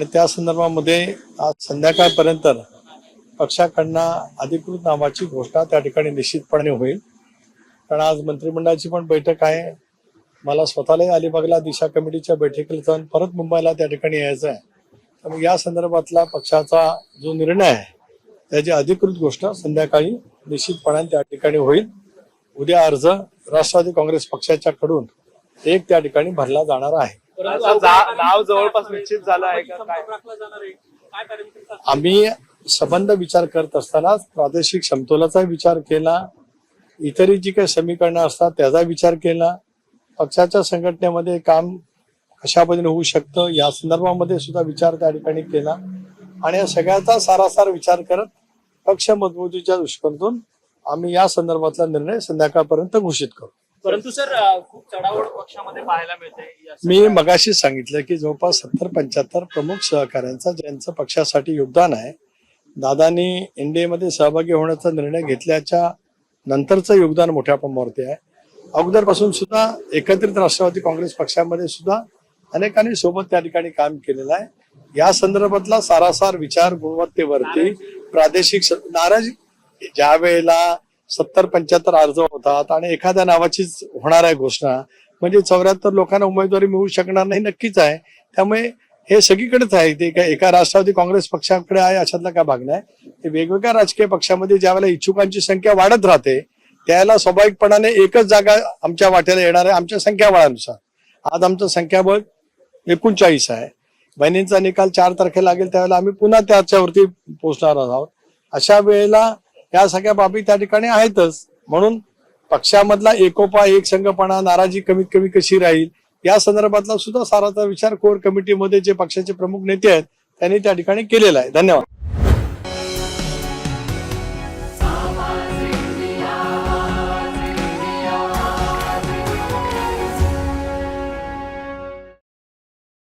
आणि त्या संदर्भामध्ये आज संध्याकाळपर्यंत पक्षाकडनं अधिकृत नावाची घोषणा त्या ठिकाणी निश्चितपणे होईल. कारण आज मंत्रिमंडळाची पण बैठक आहे. मला स्वतःलाही अलिबागला दिशा कमिटीच्या बैठकीला जाऊन परत मुंबईला त्या ठिकाणी यायचं आहे. त्यामुळे या संदर्भातला पक्षाचा जो निर्णय आहे त्याची अधिकृत घोषणा संध्याकाळी निश्चितपणे त्या ठिकाणी होईल. उद्या अर्ज राष्ट्रवादी काँग्रेस पक्षाच्याकडून एक त्या ठिकाणी भरला जाणार आहे. नाव जवळपास निश्चित झालं आहे का काय? आम्ही संबंध विचार करत असताना प्रादेशिक समतोलाचा विचार केला, इतरही जी काही समीकरणं असतात त्याचा विचार केला, पक्षाच्या संघटनेमध्ये काम कशा पद्धतीने होऊ शकतं या संदर्भामध्ये सुद्धा विचार त्या ठिकाणी केला आणि या सगळ्याचा सारासार विचार करत पक्ष मजबूतीच्या दृष्टिकोनातून आम्ही या संदर्भातला निर्णय संध्याकाळपर्यंत घोषित करू. परंतु सर खूप चढाओढ पक्षामध्ये पाहायला मिळते. मी मगाशी सांगितलं की जवळपास 70-75 प्रमुख सहकाऱ्यांचा ज्यांचं पक्षासाठी योगदान आहे, दादांनी एनडीए मध्ये सहभागी होण्याचा निर्णय घेतल्याच्या नंतरचं योगदान मोठ्या प्रमाणावरती आहे. अगोदरपासून सुद्धा एकत्रित राष्ट्रवादी काँग्रेस पक्षामध्ये सुद्धा अनेकांनी सोबत त्या ठिकाणी काम केलेलं आहे. या संदर्भातला सारासार विचार गुणवत्तेवरती प्रादेशिक नाराजी ज्या वेळेला 70-75 अर्ज होतात आणि एखाद्या नावाचीच होणार आहे घोषणा म्हणजे 74 लोकांना उमेदवारी मिळू शकणार नाही नक्कीच आहे. त्यामुळे हे सगळीकडेच आहे. ते काय एका राष्ट्रवादी काँग्रेस पक्षाकडे आहे अशातला काय भाग नाही. ते वेगवेगळ्या राजकीय पक्षामध्ये ज्यावेळेला इच्छुकांची संख्या वाढत राहते त्यावेळेला स्वाभाविकपणाने एकच जागा आमच्या वाट्याला येणार आहे आमच्या संख्याबळानुसार. आज आमचं संख्याबळ 39 आहे. बहिणींचा निकाल 4 तारखेला लागेल त्यावेळेला आम्ही पुन्हा त्याच्यावरती पोहोचणार आहोत. अशा वेळेला या सगळ्या बाबी त्या ठिकाणी आहेतच. म्हणून पक्षामधला एकोपा एकसंघपणा नाराजी कमीत कमी कशी राहील या संदर्भातला सुद्धा साराचा विचार कोर कमिटीमध्ये जे पक्षाचे प्रमुख नेते आहेत त्यांनी त्या ठिकाणी केलेला आहे. धन्यवाद.